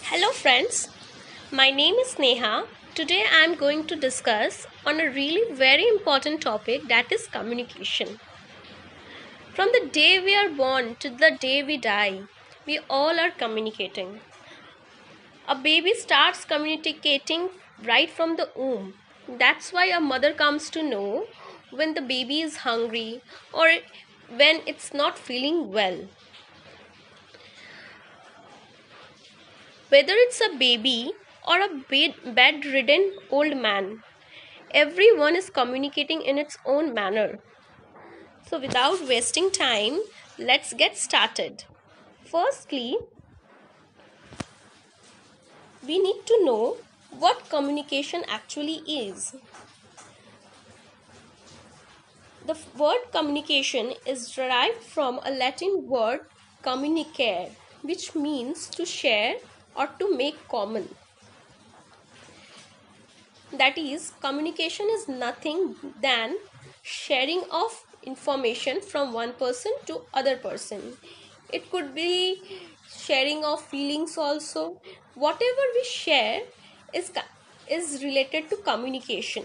Hello friends, my name is Neha. Today I am going to discuss on a really very important topic, that is communication. From the day we are born to the day we die, we all are communicating. A baby starts communicating right from the womb. That's why a mother comes to know when the baby is hungry or when it's not feeling well. Whether it's a baby or a bedridden old man, everyone is communicating in its own manner. So, without wasting time, let's get started. Firstly, we need to know what communication actually is. The word communication is derived from a Latin word communicare, which means to share or to make common. That is, communication is nothing than sharing of information from one person to other person. It could be sharing of feelings also. Whatever we share is related to communication.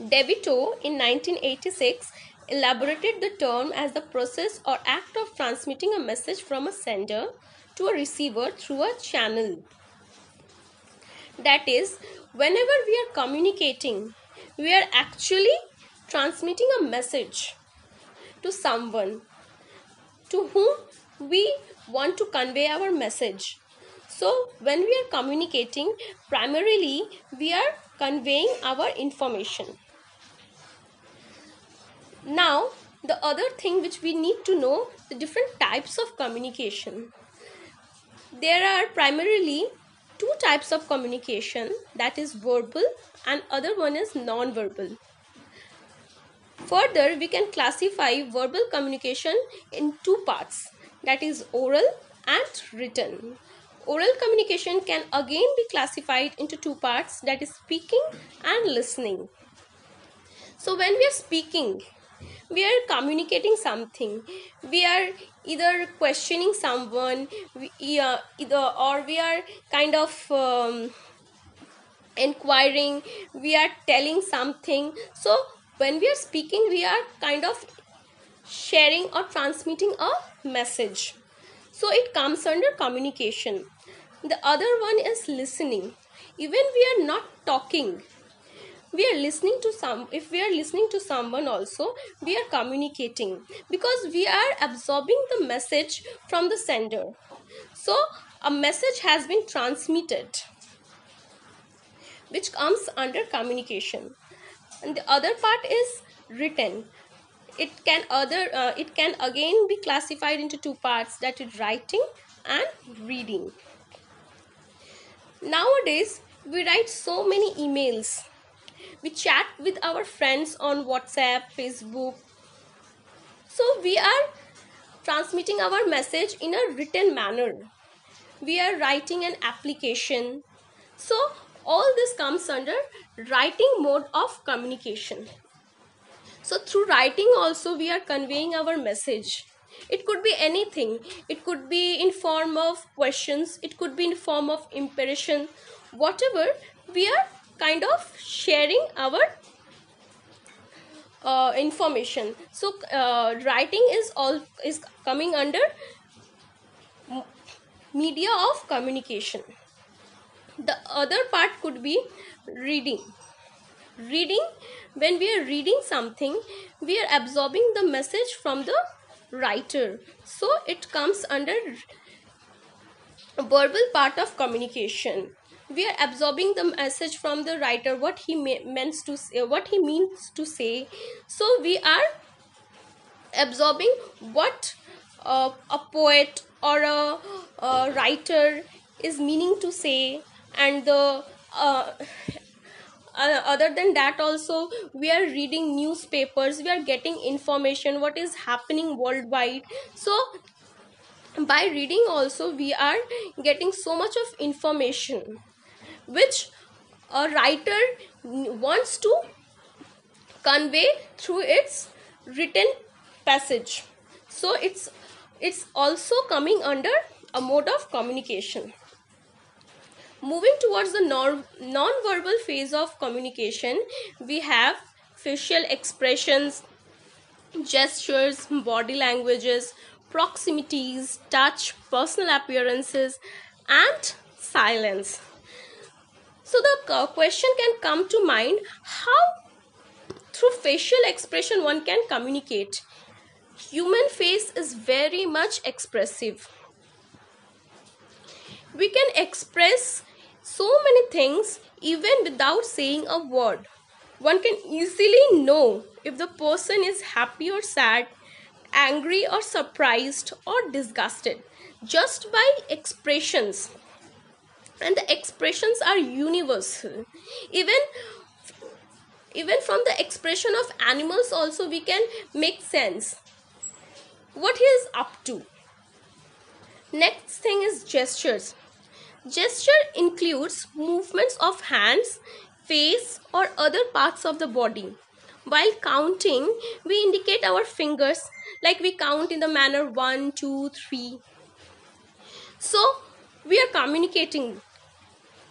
DeVito in 1986 elaborated the term as the process or act of transmitting a message from a sender to a receiver through a channel. That is, whenever we are communicating, we are actually transmitting a message to someone to whom we want to convey our message. So, when we are communicating, primarily we are conveying our information. Now, the other thing which we need to know, the different types of communication. There are primarily two types of communication, that is verbal and other one is non-verbal. Further, we can classify verbal communication in two parts, that is oral and written. Oral communication can again be classified into two parts, that is speaking and listening. So when we are speaking, we are communicating something. We are either questioning someone, we are kind of inquiring, we are telling something. So when we are speaking, we are kind of sharing or transmitting a message. So it comes under communication. The other one is listening. Even we are not talking, we are listening to if we are listening to someone also, we are communicating because we are absorbing the message from the sender. So a message has been transmitted, which comes under communication. And the other part is written. It can again be classified into two parts, that is writing and reading. Nowadays we write so many emails, we chat with our friends on WhatsApp, Facebook. So we are transmitting our message in a written manner. We are writing an application. So all this comes under writing mode of communication. So through writing also we are conveying our message. It could be anything. It could be in form of questions. It could be in form of impression. Whatever, we are kind of sharing our information. So writing is coming under media of communication. The other part could be reading. Reading, when we are reading something, we are absorbing the message from the writer. So it comes under verbal part of communication. We are absorbing the message from the writer, what he means to say. So we are absorbing what a poet or a writer is meaning to say. And the other than that also, we are reading newspapers, we are getting information what is happening worldwide. So by reading also we are getting so much of information which a writer wants to convey through its written passage. So it's also coming under a mode of communication. Moving towards the non-verbal phase of communication, we have facial expressions, gestures, body languages, proximities, touch, personal appearances, and silence. So the question can come to mind, how through facial expression one can communicate? Human face is very much expressive. We can express so many things even without saying a word. One can easily know if the person is happy or sad, angry or surprised or disgusted just by expressions. And the expressions are universal. Even from the expression of animals also we can make sense what he is up to. Next thing is gestures. Gesture includes movements of hands, face, or other parts of the body. While counting, we indicate our fingers, like we count in the manner 1, 2, 3. So, we are communicating.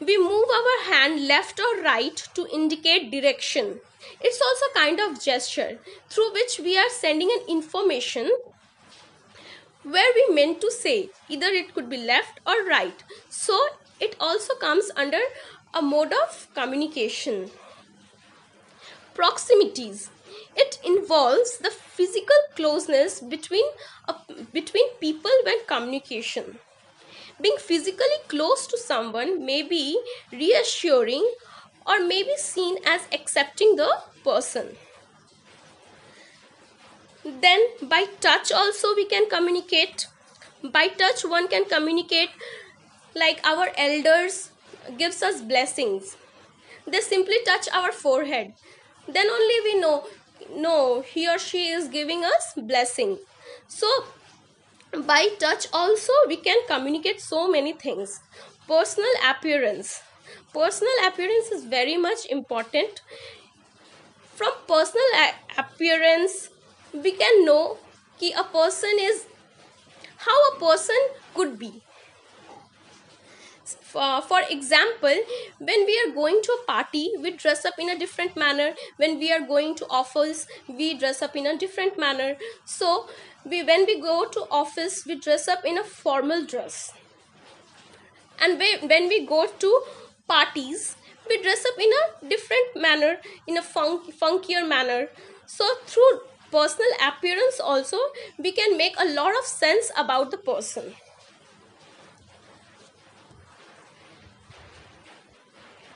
We move our hand left or right to indicate direction. It's also a kind of gesture through which we are sending an information where we meant to say. Either it could be left or right. So it also comes under a mode of communication. Proximities. It involves the physical closeness between people when communication. Being physically close to someone may be reassuring or may be seen as accepting the person. Then by touch also we can communicate. By touch one can communicate, like our elders gives us blessings. They simply touch our forehead. Then only we know, no, he or she is giving us blessing. So by touch also we can communicate so many things. Personal appearance. Personal appearance is very much important. From personal appearance we can know कि a person is, how a person could be. For example, when we are going to a party, we dress up in a different manner. When we are going to office, we dress up in a different manner. So when we go to office, we dress up in a formal dress. And when we go to parties, we dress up in a different manner, in a funkier manner. So through personal appearance also we can make a lot of sense about the person.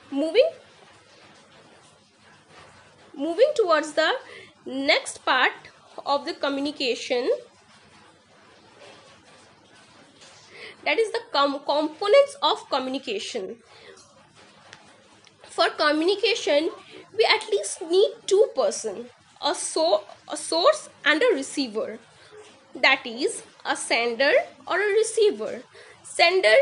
Moving towards the next part of the communication, that is the components of communication. For communication we at least need two persons, a source and a receiver, that is a sender or a receiver. Sender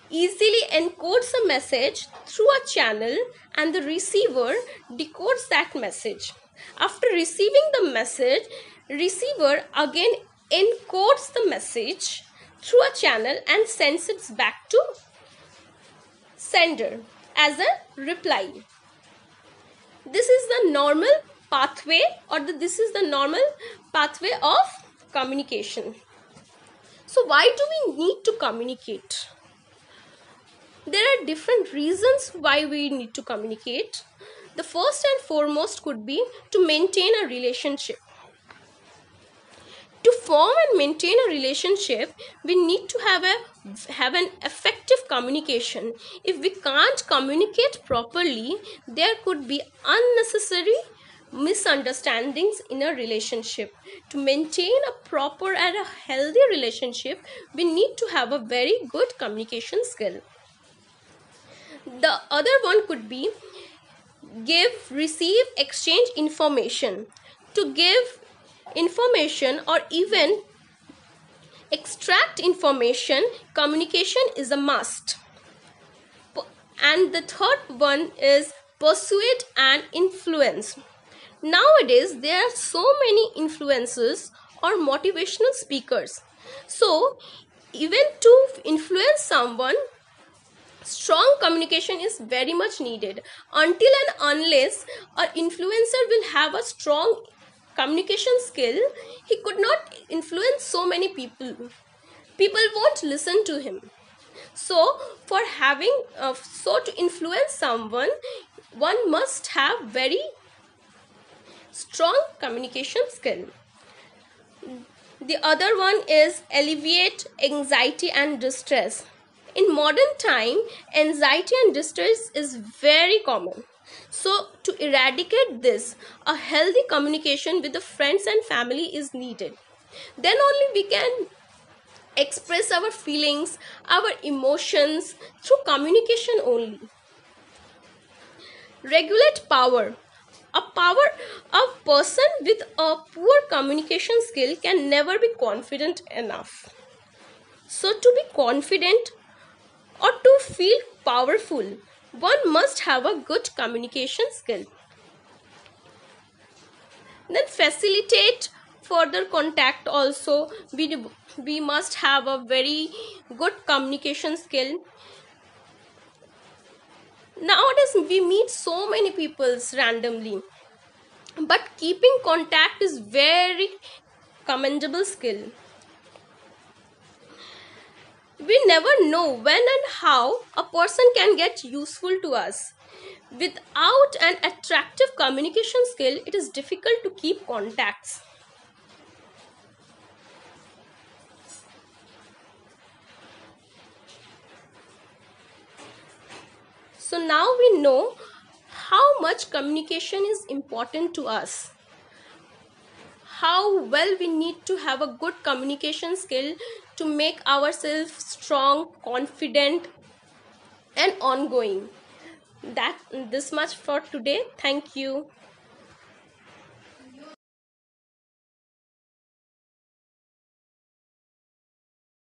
easily encodes a message through a channel and the receiver decodes that message. After receiving the message, receiver again encodes the message through a channel and sends it back to sender as a reply. This is the normal pathway, or this is the normal pathway of communication. So why do we need to communicate? There are different reasons why we need to communicate. The first and foremost could be to maintain a relationship. To form and maintain a relationship, we need to have an effective communication. If we can't communicate properly, there could be unnecessary misunderstandings in a relationship. To maintain a proper and a healthy relationship, we need to have a very good communication skill. The other one could be give, receive, exchange information. To give information or even extract information, communication is a must. And the third one is persuade and influence. Nowadays there are so many influencers or motivational speakers. So even to influence someone, Strong communication is very much needed. Until and unless an influencer will have a strong communication skill, he could not influence so many people. People won't listen to him. So for having to influence someone, one must have very strong communication skill. The other one is alleviate anxiety and distress. In modern time, anxiety and distress is very common. So to eradicate this, a healthy communication with the friends and family is needed. Then only we can express our feelings, our emotions through communication only. Regulate power. A person with a poor communication skill can never be confident enough. So to be confident or to feel powerful, one must have a good communication skill. Then facilitate further contact also. We must have a very good communication skill. Nowadays we meet so many people randomly, but keeping contact is very commendable skill. We never know when and how a person can get useful to us. Without an attractive communication skill, it is difficult to keep contacts. So now we know how much communication is important to us, how well we need to have a good communication skill to make ourselves strong, confident, and ongoing. That this much for today. Thank you.